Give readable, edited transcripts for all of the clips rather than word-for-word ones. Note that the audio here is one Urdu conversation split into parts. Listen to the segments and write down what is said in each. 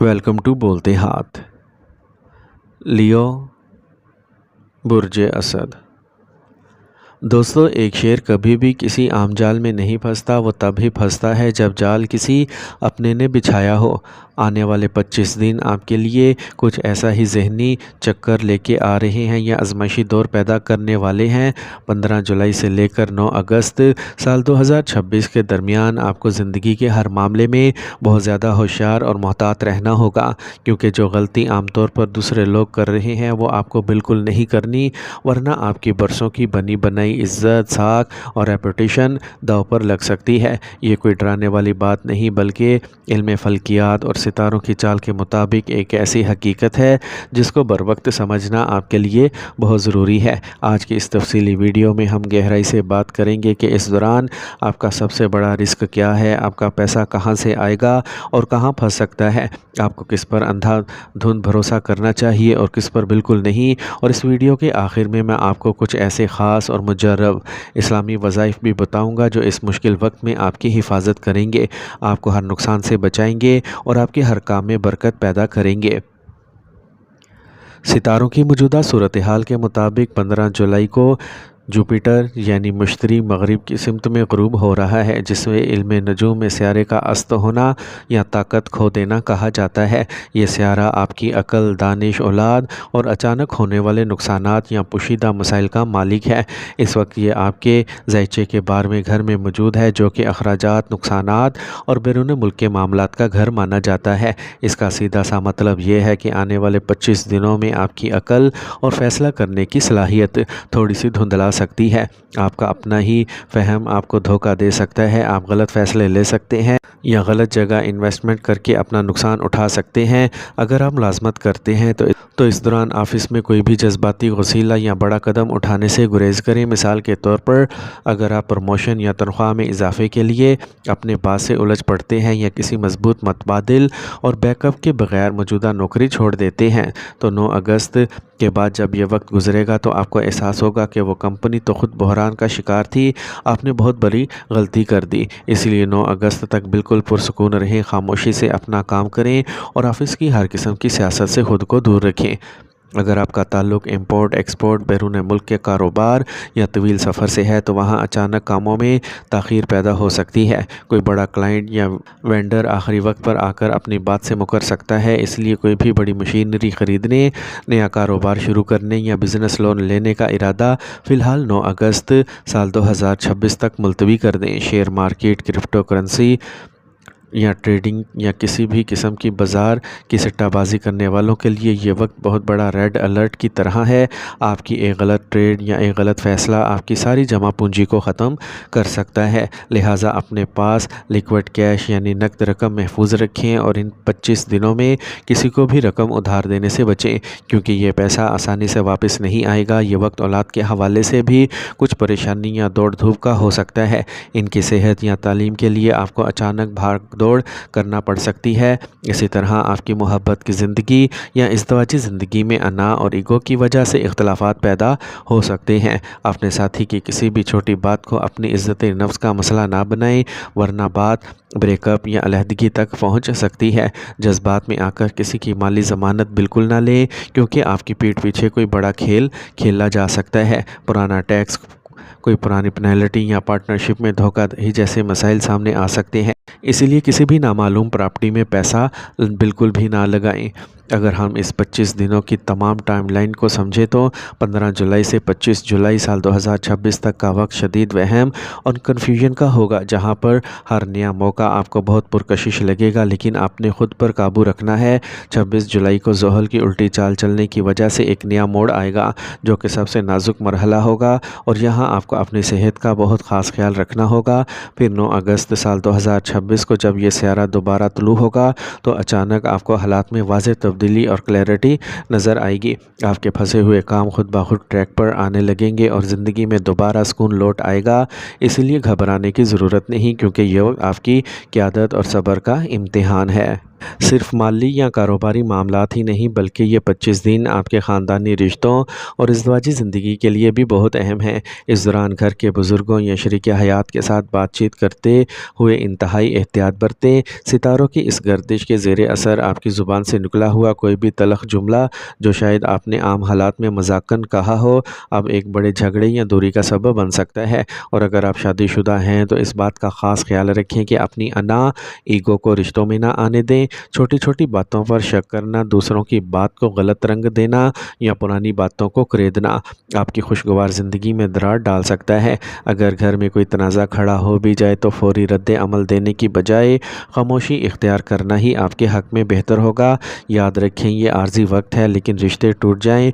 ویلکم ٹو بولتے ہاتھ۔ لیو برج اسد۔ دوستو، ایک شیر کبھی بھی کسی عام جال میں نہیں پھنستا، وہ تب ہی پھنستا ہے جب جال کسی اپنے نے بچھایا ہو۔ آنے والے 25 دن آپ کے لیے کچھ ایسا ہی ذہنی چکر لے کے آ رہے ہیں یا آزمائشی دور پیدا کرنے والے ہیں۔ 15 جولائی سے لے کر 9 اگست سال 2026 کے درمیان آپ کو زندگی کے ہر معاملے میں بہت زیادہ ہوشیار اور محتاط رہنا ہوگا، کیونکہ جو غلطی عام طور پر دوسرے لوگ کر رہے ہیں وہ آپ کو بالکل نہیں کرنی، ورنہ آپ کی برسوں کی بنی بنائی عزت، ساکھ اور ریپوٹیشن داؤ پر لگ سکتی ہے۔ یہ کوئی ڈرانے والی بات نہیں، بلکہ علم فلکیات اور ستاروں کی چال کے مطابق ایک ایسی حقیقت ہے جس کو بروقت سمجھنا آپ کے لیے بہت ضروری ہے۔ آج کی اس تفصیلی ویڈیو میں ہم گہرائی سے بات کریں گے کہ اس دوران آپ کا سب سے بڑا رسک کیا ہے، آپ کا پیسہ کہاں سے آئے گا اور کہاں پھنس سکتا ہے، آپ کو کس پر اندھا دھند بھروسہ کرنا چاہیے اور کس پر بالکل نہیں، اور اس ویڈیو کے آخر میں آپ کو کچھ ایسے خاص اور مجرب اسلامی وظائف بھی بتاؤں گا جو اس مشکل وقت میں آپ کی حفاظت کریں گے، آپ کو ہر نقصان سے بچائیں گے اور آپ کے ہر کام میں برکت پیدا کریں گے۔ ستاروں کی موجودہ صورتحال کے مطابق 15 جولائی کو جوپیٹر یعنی مشتری مغرب کی سمت میں غروب ہو رہا ہے، جس میں علم نجوم میں سیارے کا است ہونا یا طاقت کھو دینا کہا جاتا ہے۔ یہ سیارہ آپ کی عقل، دانش، اولاد اور اچانک ہونے والے نقصانات یا پوشیدہ مسائل کا مالک ہے۔ اس وقت یہ آپ کے ذیچے کے 12ویں گھر میں موجود ہے، جو کہ اخراجات، نقصانات اور بیرون ملک کے معاملات کا گھر مانا جاتا ہے۔ اس کا سیدھا سا مطلب یہ ہے کہ آنے والے 25 دنوں میں آپ کی عقل اور فیصلہ کرنے کی صلاحیت تھوڑی سی دھندلا سکتی ہے۔ آپ کا اپنا ہی فہم آپ کو دھوکہ دے سکتا ہے، آپ غلط فیصلے لے سکتے ہیں یا غلط جگہ انویسٹمنٹ کر کے اپنا نقصان اٹھا سکتے ہیں۔ اگر آپ ملازمت کرتے ہیں تو اس دوران آفس میں کوئی بھی جذباتی غسیلہ یا بڑا قدم اٹھانے سے گریز کریں۔ مثال کے طور پر، اگر آپ پروموشن یا تنخواہ میں اضافے کے لیے اپنے باس سے الجھ پڑتے ہیں یا کسی مضبوط متبادل اور بیک اپ کے بغیر موجودہ نوکری چھوڑ دیتے ہیں، تو 9 اگست کے بعد جب یہ وقت گزرے گا تو آپ کو احساس ہوگا کہ وہ کمپنی تو خود بحران کا شکار تھی، آپ نے بہت بڑی غلطی کر دی۔ اس لیے 9 اگست تک بالکل پرسکون رہیں، خاموشی سے اپنا کام کریں اور آفس کی ہر قسم کی سیاست سے خود کو دور رکھیں۔ اگر آپ کا تعلق امپورٹ ایکسپورٹ، بیرون ملک کے کاروبار یا طویل سفر سے ہے تو وہاں اچانک کاموں میں تاخیر پیدا ہو سکتی ہے۔ کوئی بڑا کلائنٹ یا وینڈر آخری وقت پر آ کر اپنی بات سے مکر سکتا ہے، اس لیے کوئی بھی بڑی مشینری خریدنے، نیا کاروبار شروع کرنے یا بزنس لون لینے کا ارادہ فی الحال 9 اگست سال 2026 تک ملتوی کر دیں۔ شیئر مارکیٹ، کرپٹو کرنسی یا ٹریڈنگ یا کسی بھی قسم کی بازار کی سٹہ بازی کرنے والوں کے لیے یہ وقت بہت بڑا ریڈ الرٹ کی طرح ہے۔ آپ کی ایک غلط ٹریڈ یا ایک غلط فیصلہ آپ کی ساری جمع پونجی کو ختم کر سکتا ہے، لہٰذا اپنے پاس لیکوڈ کیش یعنی نقد رقم محفوظ رکھیں اور ان 25 دنوں میں کسی کو بھی رقم ادھار دینے سے بچیں، کیونکہ یہ پیسہ آسانی سے واپس نہیں آئے گا۔ یہ وقت اولاد کے حوالے سے بھی کچھ پریشانی یا دوڑ دھوپ کا ہو سکتا ہے، ان کی صحت یا تعلیم کے لیے آپ کو اچانک بھاگ دوڑ کرنا پڑ سکتی ہے۔ اسی طرح آپ کی محبت کی زندگی یا ازدواجی زندگی میں انا اور ایگو کی وجہ سے اختلافات پیدا ہو سکتے ہیں۔ اپنے ساتھی کی کسی بھی چھوٹی بات کو اپنی عزت نفس کا مسئلہ نہ بنائیں، ورنہ بات بریک اپ یا علیحدگی تک پہنچ سکتی ہے۔ جذبات میں آ کر کسی کی مالی ضمانت بالکل نہ لیں، کیونکہ آپ کی پیٹھ پیچھے کوئی بڑا کھیل کھیلا جا سکتا ہے۔ پرانا ٹیکس، کوئی پرانی پینلٹی یا پارٹنرشپ میں دھوکہ دہی جیسے مسائل سامنے آ سکتے ہیں، اس لیے کسی بھی نامعلوم پراپرٹی میں پیسہ بالکل بھی نہ لگائیں۔ اگر ہم اس 25 دنوں کی تمام ٹائم لائن کو سمجھیں تو 15 جولائی سے 25 جولائی سال 2026 تک کا وقت شدید وہم اور کنفیوژن کا ہوگا، جہاں پر ہر نیا موقع آپ کو بہت پرکشش لگے گا، لیکن آپ نے خود پر قابو رکھنا ہے۔ 26 جولائی کو زحل کی الٹی چال چلنے کی وجہ سے ایک نیا موڑ آئے گا، جو کہ سب سے نازک مرحلہ ہوگا، اور یہاں آپ کو اپنی صحت کا بہت خاص خیال رکھنا ہوگا۔ پھر 9 اگست سال 2026 کو جب یہ سیارہ دوبارہ طلوع ہوگا تو اچانک آپ کو حالات میں واضح تبدیلی اور کلیئرٹی نظر آئے گی۔ آپ کے پھنسے ہوئے کام خود بخود ٹریک پر آنے لگیں گے اور زندگی میں دوبارہ سکون لوٹ آئے گا۔ اس لیے گھبرانے کی ضرورت نہیں، کیونکہ یہ وقت آپ کی قیادت اور صبر کا امتحان ہے۔ صرف مالی یا کاروباری معاملات ہی نہیں بلکہ یہ 25 دن آپ کے خاندانی رشتوں اور ازدواجی زندگی کے لیے بھی بہت اہم ہے۔ اس دوران گھر کے بزرگوں یا شریک حیات کے ساتھ بات چیت کرتے ہوئے انتہائی احتیاط برتیں۔ ستاروں کی اس گردش کے زیر اثر آپ کی زبان سے نکلا ہوا کوئی بھی تلخ جملہ جو شاید آپ نے عام حالات میں مذاقاً کہا ہو، اب ایک بڑے جھگڑے یا دوری کا سبب بن سکتا ہے۔ اور اگر آپ شادی شدہ ہیں تو اس بات کا خاص خیال رکھیں کہ اپنی انا ایگو کو رشتوں میں نہ آنے دیں۔ چھوٹی چھوٹی باتوں پر شک کرنا، دوسروں کی بات کو غلط رنگ دینا یا پرانی باتوں کو کریدنا آپ کی خوشگوار زندگی میں دراڑ ڈال سکتا ہے۔ اگر گھر میں کوئی تنازع کھڑا ہو بھی جائے تو فوری رد عمل دینے کی بجائے خاموشی اختیار کرنا ہی آپ کے حق میں بہتر ہوگا۔ یاد رکھیں یہ عارضی وقت ہے، لیکن رشتے ٹوٹ جائیں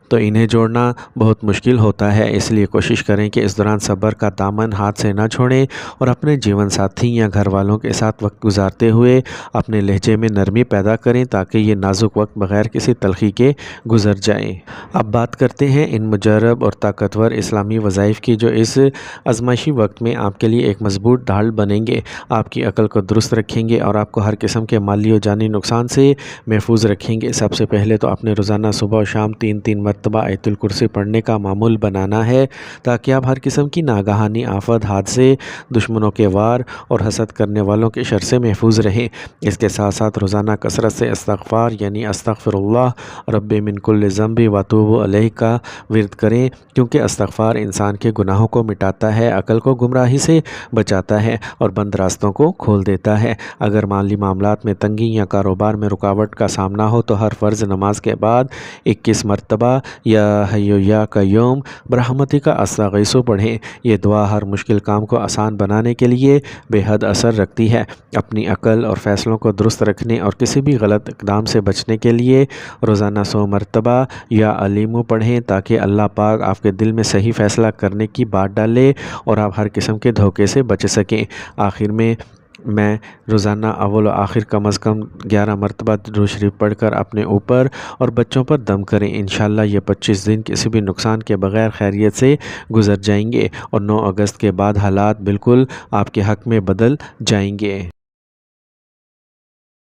تو انہیں جوڑنا بہت مشکل ہوتا ہے۔ اس لیے کوشش کریں کہ اس دوران صبر کا دامن ہاتھ سے نہ چھوڑیں اور اپنے جیون ساتھی یا گھر والوں کے ساتھ وقت گزارتے ہوئے اپنے لہجے میں نرمی پیدا کریں تاکہ یہ نازک وقت بغیر کسی تلخی کے گزر جائے۔ اب بات کرتے ہیں ان مجرب اور طاقتور اسلامی وظائف کی جو اس آزمائشی وقت میں آپ کے لیے ایک مضبوط ڈھال بنیں گے، آپ کی عقل کو درست رکھیں گے اور آپ کو ہر قسم کے مالی و جانی نقصان سے محفوظ رکھیں گے۔ سب سے پہلے تو اپنے روزانہ صبح و شام 3 مرتبہ آیت الکرسی پڑھنے کا معمول بنانا ہے تاکہ آپ ہر قسم کی ناگہانی آفت، حادثے، دشمنوں کے وار اور حسد کرنے والوں کے شر سے محفوظ رہیں۔ اس کے ساتھ ساتھ روزانہ کثرت سے استغفار یعنی استغفر اللہ رب من کل ذنب واتوب علیہ کا ورد کریں، کیونکہ استغفار انسان کے گناہوں کو مٹاتا ہے، عقل کو گمراہی سے بچاتا ہے اور بند راستوں کو کھول دیتا ہے۔ اگر مالی معاملات میں تنگی یا کاروبار میں رکاوٹ کا سامنا ہو تو ہر فرض نماز کے بعد 21 مرتبہ یا حی یا قیوم برحمتک استغیث پڑھیں۔ یہ دعا ہر مشکل کام کو آسان بنانے کے لیے بے حد اثر رکھتی ہے۔ اپنی عقل اور فیصلوں کو درست رکھنے اور کسی بھی غلط اقدام سے بچنے کے لیے روزانہ 100 مرتبہ یا علیمو پڑھیں تاکہ اللہ پاک آپ کے دل میں صحیح فیصلہ کرنے کی بات ڈالے اور آپ ہر قسم کے دھوکے سے بچ سکیں۔ آخر میں روزانہ اول و آخر کم از کم 11 مرتبہ درود شریف پڑھ کر اپنے اوپر اور بچوں پر دم کریں۔ انشاءاللہ یہ 25 دن کسی بھی نقصان کے بغیر خیریت سے گزر جائیں گے اور 9 اگست کے بعد حالات بالکل آپ کے حق میں بدل جائیں گے۔